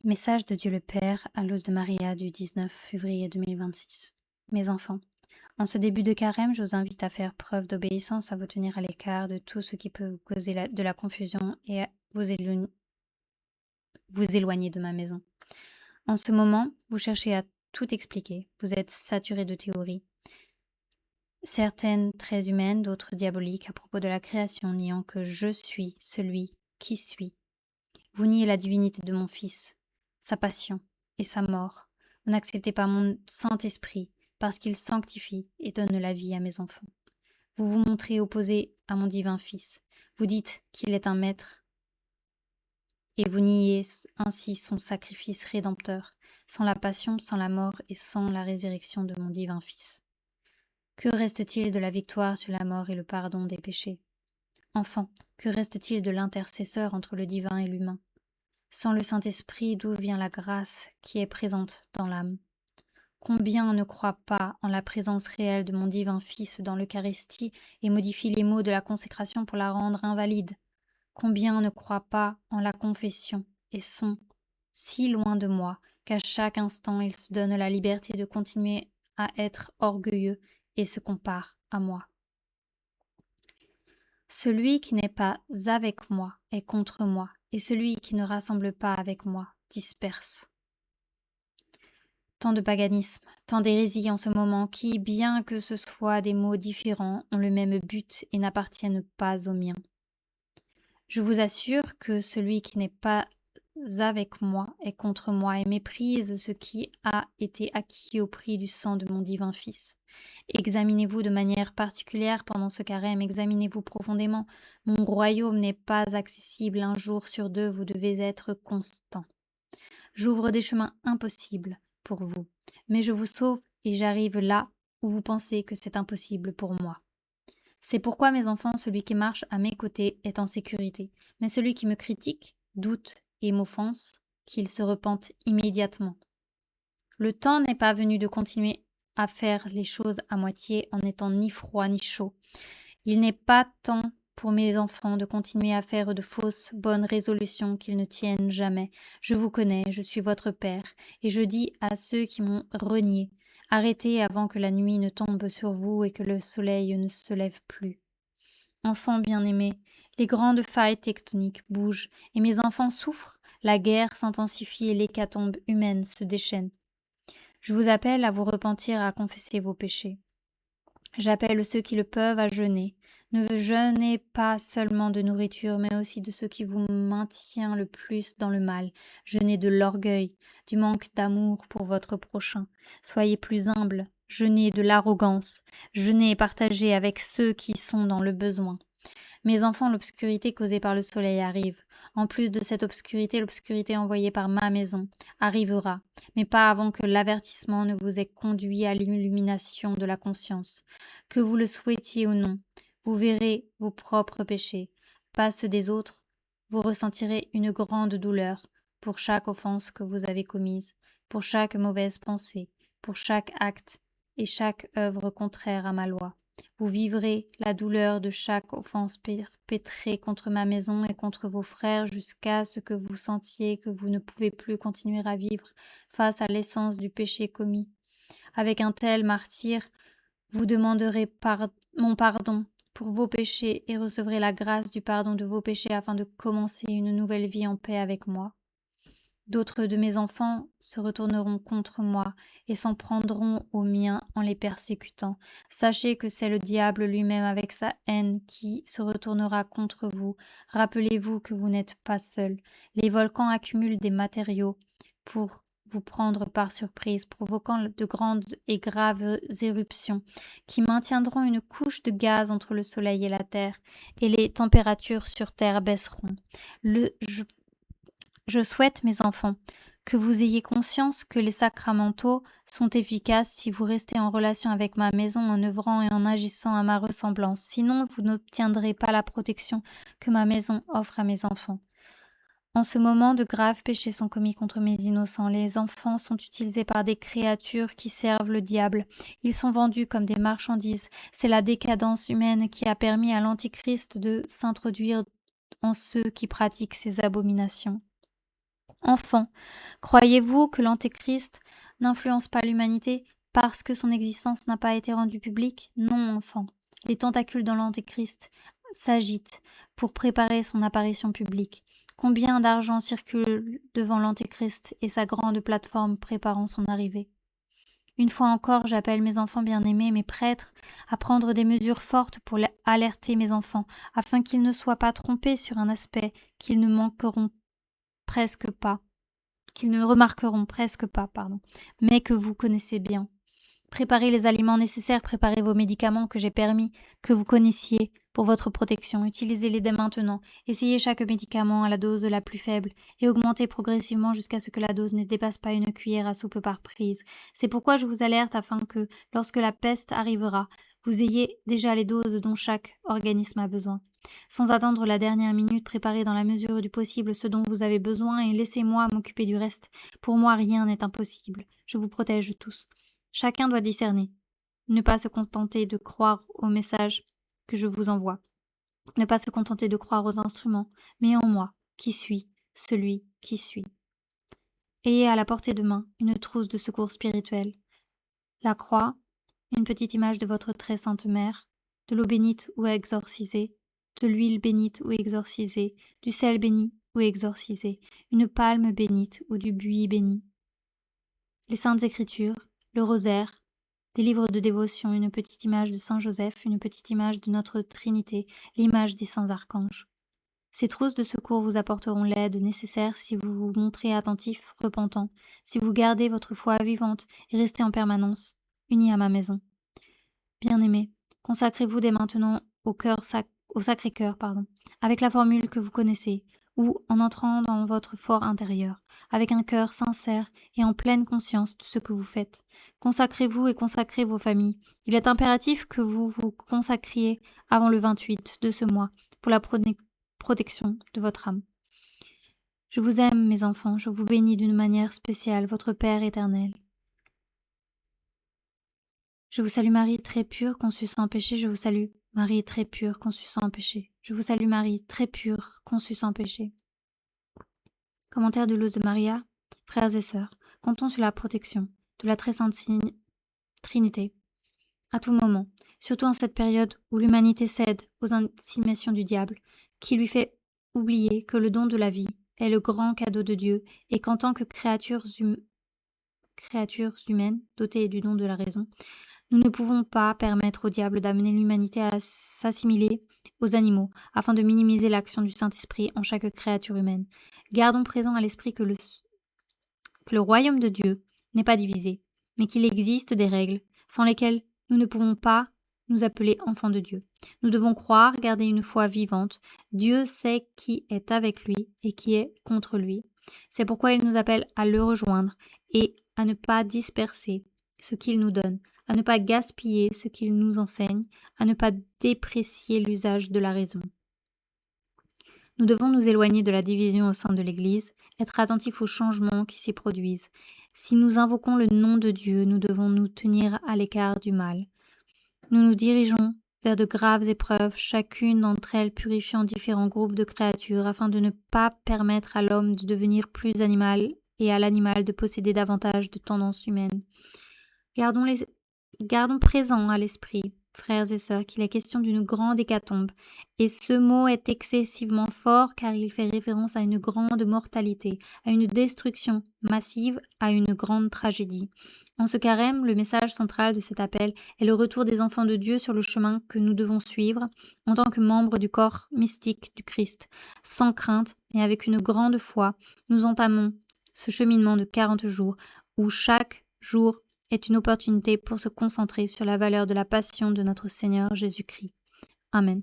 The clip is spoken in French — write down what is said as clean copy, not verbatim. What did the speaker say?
Message de Dieu le Père à l'os de Maria du 19 février 2026. Mes enfants, en ce début de carême, je vous invite à faire preuve d'obéissance, à vous tenir à l'écart de tout ce qui peut vous causer de la confusion et à vous éloigner de ma maison. En ce moment, vous cherchez à tout expliquer, vous êtes saturés de théories, certaines très humaines, d'autres diaboliques à propos de la création, niant que je suis celui qui suis. Vous niez la divinité de mon Fils, sa passion et sa mort. Vous n'acceptez pas mon Saint-Esprit, parce qu'il sanctifie et donne la vie à mes enfants. Vous vous montrez opposé à mon divin Fils. Vous dites qu'il est un maître, et vous niez ainsi son sacrifice rédempteur, sans la passion, sans la mort et sans la résurrection de mon divin Fils. Que reste-t-il de la victoire sur la mort et le pardon des péchés? Enfin, que reste-t-il de l'intercesseur entre le divin et l'humain? Sans le Saint-Esprit, d'où vient la grâce qui est présente dans l'âme? Combien ne croient pas en la présence réelle de mon divin Fils dans l'Eucharistie et modifient les mots de la consécration pour la rendre invalide? Combien ne croient pas en la confession et sont si loin de moi qu'à chaque instant ils se donnent la liberté de continuer à être orgueilleux et se comparent à moi? Celui qui n'est pas avec moi est contre moi, et celui qui ne rassemble pas avec moi disperse. Tant de paganisme, tant d'hérésie en ce moment qui, bien que ce soit des mots différents, ont le même but et n'appartiennent pas aux miens. Je vous assure que celui qui n'est pas avec moi est contre moi et méprise ce qui a été acquis au prix du sang de mon divin Fils. Examinez-vous de manière particulière pendant ce carême, examinez-vous profondément. Mon royaume n'est pas accessible un jour sur deux, vous devez être constant. J'ouvre des chemins impossibles pour vous, mais je vous sauve et j'arrive là où vous pensez que c'est impossible pour moi. C'est pourquoi, mes enfants, celui qui marche à mes côtés est en sécurité, mais celui qui me critique, doute et m'offense, qu'il se repente immédiatement. Le temps n'est pas venu de continuer à faire les choses à moitié en n'étant ni froid ni chaud. Il n'est pas temps pour mes enfants de continuer à faire de fausses bonnes résolutions qu'ils ne tiennent jamais. Je vous connais, je suis votre père, et je dis à ceux qui m'ont renié, arrêtez avant que la nuit ne tombe sur vous et que le soleil ne se lève plus. Enfants bien-aimés, les grandes failles tectoniques bougent, et mes enfants souffrent, la guerre s'intensifie et l'hécatombe humaine se déchaîne. Je vous appelle à vous repentir, à confesser vos péchés. J'appelle ceux qui le peuvent à jeûner. Ne jeûnez pas seulement de nourriture, mais aussi de ce qui vous maintient le plus dans le mal. Jeûnez de l'orgueil, du manque d'amour pour votre prochain. Soyez plus humble. Jeûnez de l'arrogance. Jeûnez et partagez avec ceux qui sont dans le besoin. Mes enfants, l'obscurité causée par le soleil arrive. En plus de cette obscurité, l'obscurité envoyée par ma maison arrivera, mais pas avant que l'avertissement ne vous ait conduit à l'illumination de la conscience. Que vous le souhaitiez ou non, vous verrez vos propres péchés, pas ceux des autres. Vous ressentirez une grande douleur pour chaque offense que vous avez commise, pour chaque mauvaise pensée, pour chaque acte et chaque œuvre contraire à ma loi. Vous vivrez la douleur de chaque offense perpétrée contre ma maison et contre vos frères jusqu'à ce que vous sentiez que vous ne pouvez plus continuer à vivre face à l'essence du péché commis. Avec un tel martyre, vous demanderez mon pardon pour vos péchés et recevrez la grâce du pardon de vos péchés afin de commencer une nouvelle vie en paix avec moi. D'autres de mes enfants se retourneront contre moi et s'en prendront aux miens en les persécutant. Sachez que c'est le diable lui-même avec sa haine qui se retournera contre vous. Rappelez-vous que vous n'êtes pas seuls. Les volcans accumulent des matériaux pour vous prendre par surprise, provoquant de grandes et graves éruptions qui maintiendront une couche de gaz entre le soleil et la terre, et les températures sur terre baisseront. Je souhaite, mes enfants, que vous ayez conscience que les sacramentaux sont efficaces si vous restez en relation avec ma maison en œuvrant et en agissant à ma ressemblance. Sinon, vous n'obtiendrez pas la protection que ma maison offre à mes enfants. En ce moment, de graves péchés sont commis contre mes innocents. Les enfants sont utilisés par des créatures qui servent le diable. Ils sont vendus comme des marchandises. C'est la décadence humaine qui a permis à l'Antichrist de s'introduire en ceux qui pratiquent ces abominations. Enfant, croyez-vous que l'Antéchrist n'influence pas l'humanité parce que son existence n'a pas été rendue publique? Non, enfant. Les tentacules dans l'Antéchrist s'agitent pour préparer son apparition publique. Combien d'argent circule devant l'Antéchrist et sa grande plateforme préparant son arrivée? Une fois encore, j'appelle mes enfants bien-aimés, mes prêtres, à prendre des mesures fortes pour alerter mes enfants, afin qu'ils ne soient pas trompés sur un aspect qu'ils ne remarqueront presque pas, mais que vous connaissez bien. Préparez les aliments nécessaires, préparez vos médicaments que j'ai permis que vous connaissiez pour votre protection. Utilisez-les dès maintenant. Essayez chaque médicament à la dose la plus faible et augmentez progressivement jusqu'à ce que la dose ne dépasse pas une cuillère à soupe par prise. C'est pourquoi je vous alerte afin que, lorsque la peste arrivera, vous ayez déjà les doses dont chaque organisme a besoin. Sans attendre la dernière minute, préparez dans la mesure du possible ce dont vous avez besoin et laissez-moi m'occuper du reste. Pour moi, rien n'est impossible. Je vous protège tous. Chacun doit discerner, ne pas se contenter de croire aux messages que je vous envoie, ne pas se contenter de croire aux instruments, mais en moi, qui suis, celui qui suis. Ayez à la portée de main une trousse de secours spirituel, la croix, une petite image de votre très sainte mère, de l'eau bénite ou exorcisée, de l'huile bénite ou exorcisée, du sel béni ou exorcisé, une palme bénite ou du buis béni. Les saintes écritures, le rosaire, des livres de dévotion, une petite image de Saint Joseph, une petite image de notre Trinité, l'image des saints archanges. Ces trousses de secours vous apporteront l'aide nécessaire si vous vous montrez attentif, repentant, si vous gardez votre foi vivante et restez en permanence unis à ma maison. Bien-aimés, consacrez-vous dès maintenant au Sacré-Cœur, avec la formule que vous connaissez, ou en entrant dans votre fort intérieur, avec un cœur sincère et en pleine conscience de ce que vous faites. Consacrez-vous et consacrez vos familles. Il est impératif que vous vous consacriez avant le 28 de ce mois pour la protection de votre âme. Je vous aime, mes enfants, je vous bénis d'une manière spéciale, votre Père éternel. Je vous salue Marie, très pure, conçue sans péché, je vous salue. Marie, très pure, conçue sans péché. Je vous salue Marie, très pure, conçue sans péché. Commentaire de l'os de Maria. Frères et sœurs, comptons sur la protection de la très sainte Trinité. À tout moment, surtout en cette période où l'humanité cède aux insinuations du diable, qui lui fait oublier que le don de la vie est le grand cadeau de Dieu et qu'en tant que créatures humaines, dotées du don de la raison, nous ne pouvons pas permettre au diable d'amener l'humanité à s'assimiler aux animaux, afin de minimiser l'action du Saint-Esprit en chaque créature humaine. Gardons présent à l'esprit que le royaume de Dieu n'est pas divisé, mais qu'il existe des règles sans lesquelles nous ne pouvons pas nous appeler enfants de Dieu. Nous devons croire, garder une foi vivante. Dieu sait qui est avec lui et qui est contre lui. C'est pourquoi il nous appelle à le rejoindre et à ne pas disperser ce qu'il nous donne, à ne pas gaspiller ce qu'il nous enseigne, à ne pas déprécier l'usage de la raison. Nous devons nous éloigner de la division au sein de l'Église, être attentifs aux changements qui s'y produisent. Si nous invoquons le nom de Dieu, nous devons nous tenir à l'écart du mal. Nous nous dirigeons vers de graves épreuves, chacune d'entre elles purifiant différents groupes de créatures, afin de ne pas permettre à l'homme de devenir plus animal et à l'animal de posséder davantage de tendances humaines. Gardons présent à l'esprit, frères et sœurs, qu'il est question d'une grande hécatombe, et ce mot est excessivement fort car il fait référence à une grande mortalité, à une destruction massive, à une grande tragédie. En ce carême, le message central de cet appel est le retour des enfants de Dieu sur le chemin que nous devons suivre en tant que membres du corps mystique du Christ. Sans crainte et avec une grande foi, nous entamons ce cheminement de 40 jours où chaque jour est une opportunité pour se concentrer sur la valeur de la passion de notre Seigneur Jésus-Christ. Amen.